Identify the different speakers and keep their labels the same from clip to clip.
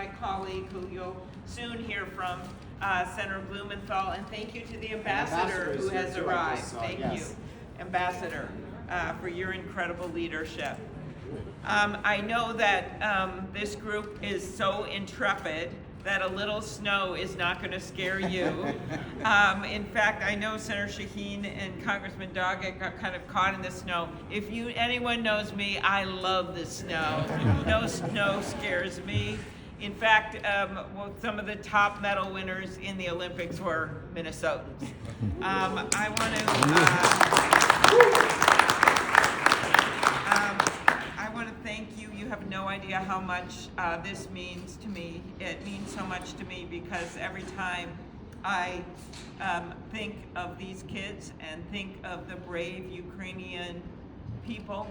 Speaker 1: my colleague, who you'll soon hear from, Senator Blumenthal, and thank you to the ambassador who has arrived. Thank you, Ambassador, for your incredible leadership. I know that this group is so intrepid that a little snow is not going to scare you. In fact, I know Senator Shaheen and Congressman Doggett got kind of caught in the snow. If anyone knows me, I love the snow. No snow scares me. In fact, some of the top medal winners in the Olympics were Minnesotans. I want to thank you. You have no idea how much this means to me. It means so much to me because every time I think of these kids and think of the brave Ukrainian people,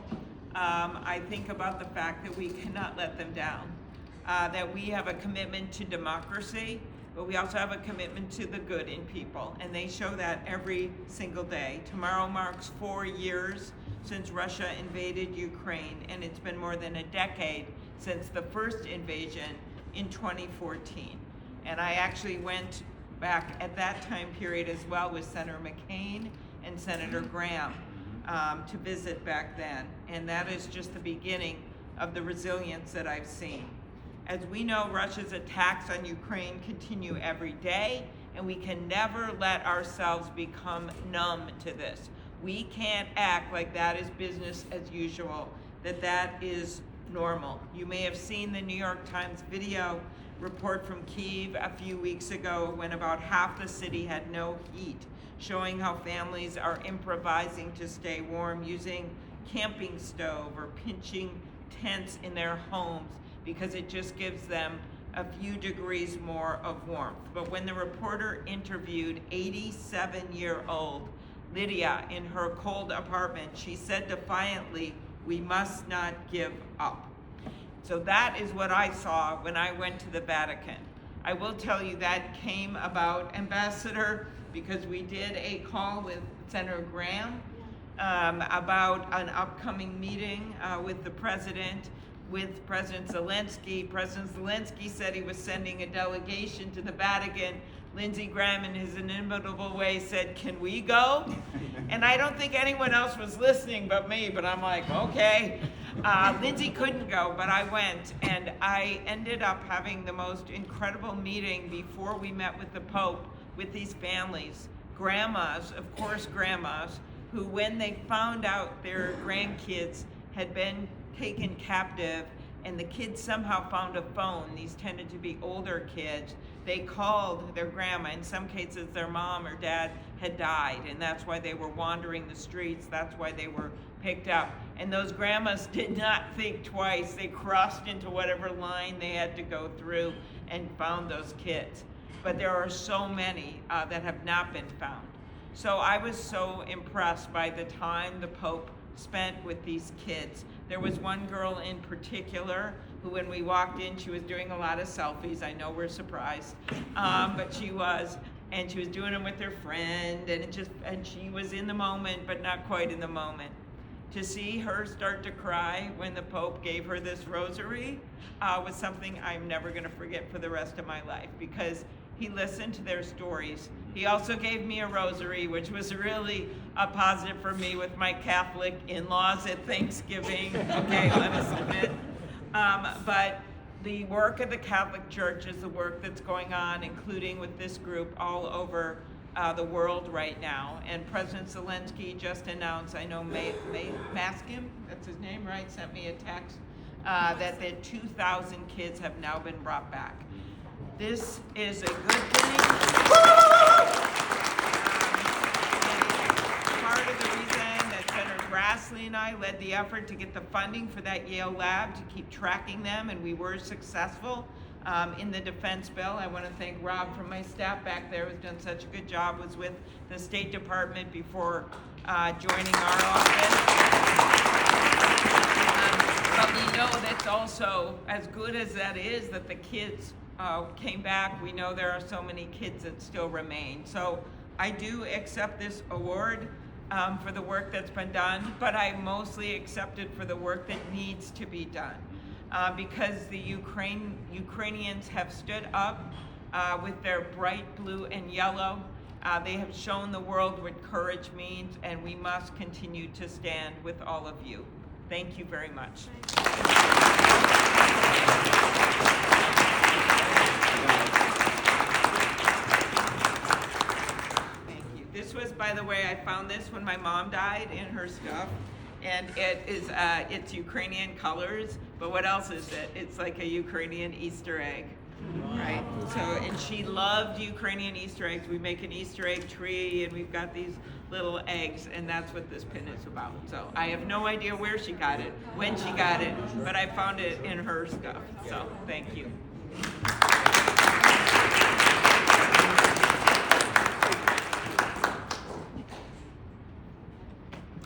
Speaker 1: I think about the fact that we cannot let them down. That we have a commitment to democracy, but we also have a commitment to the good in people, and they show that every single day. Tomorrow marks 4 years since Russia invaded Ukraine, and it's been more than a decade since the first invasion in 2014. And I actually went back at that time period as well with Senator McCain and Senator Graham to visit back then. And that is just the beginning of the resilience that I've seen. As we know, Russia's attacks on Ukraine continue every day, and we can never let ourselves become numb to this. We can't act like that is business as usual, that is normal. You may have seen the New York Times video report from Kyiv a few weeks ago when about half the city had no heat, showing how families are improvising to stay warm, using camping stove or pitching tents in their homes because it just gives them a few degrees more of warmth. But when the reporter interviewed 87-year-old Lydia in her cold apartment, she said defiantly, "We must not give up." So that is what I saw when I went to the Vatican. I will tell you that came about, Ambassador, because we did a call with Senator Graham about an upcoming meeting with the president, with President Zelensky. President Zelensky said he was sending a delegation to the Vatican. Lindsey Graham, in his inimitable way, said, "Can we go?" And I don't think anyone else was listening but me, but I'm like, okay. Lindsey couldn't go, but I went, and I ended up having the most incredible meeting before we met with the Pope with these families. Grandmas, of course grandmas, who when they found out their grandkids had been taken captive and the kids somehow found a phone, these tended to be older kids, they called their grandma. In some cases their mom or dad had died, and that's why they were wandering the streets, that's why they were picked up. And those grandmas did not think twice. They crossed into whatever line they had to go through and found those kids. But there are so many that have not been found. So I was so impressed by the time the Pope spent with these kids. There was one girl in particular who, when we walked in, she was doing a lot of selfies. I know we're surprised, but she was, and she was doing them with her friend, and she was in the moment, but not quite in the moment. To see her start to cry when the Pope gave her this rosary was something I'm never going to forget for the rest of my life, because he listened to their stories. He also gave me a rosary, which was really a positive for me with my Catholic in-laws at Thanksgiving. Okay, let us admit. But the work of the Catholic Church is the work that's going on, including with this group all over the world right now. And President Zelensky just announced, I know Maskim, that's his name, right, sent me a text, that the 2,000 kids have now been brought back. This is a good thing. Part of the reason that Senator Grassley and I led the effort to get the funding for that Yale lab to keep tracking them, and we were successful in the defense bill. I want to thank Rob from my staff back there who's done such a good job, was with the State Department before joining our office. But we know that's also, as good as that is, that the kids came back. We know there are so many kids that still remain. So I do accept this award for the work that's been done, but I mostly accept it for the work that needs to be done. because the Ukrainians have stood up with their bright blue and yellow. They have shown the world what courage means, and we must continue to stand with all of you. Thank you very much. Thank you. This was, by the way, I found this when my mom died in her stuff. And it is, it's Ukrainian colors, but what else is it? It's like a Ukrainian Easter egg, right? So, and she loved Ukrainian Easter eggs. We make an Easter egg tree, and we've got these little eggs, and that's what this pin is about. So I have no idea where she got it, when she got it, but I found it in her stuff. So thank you.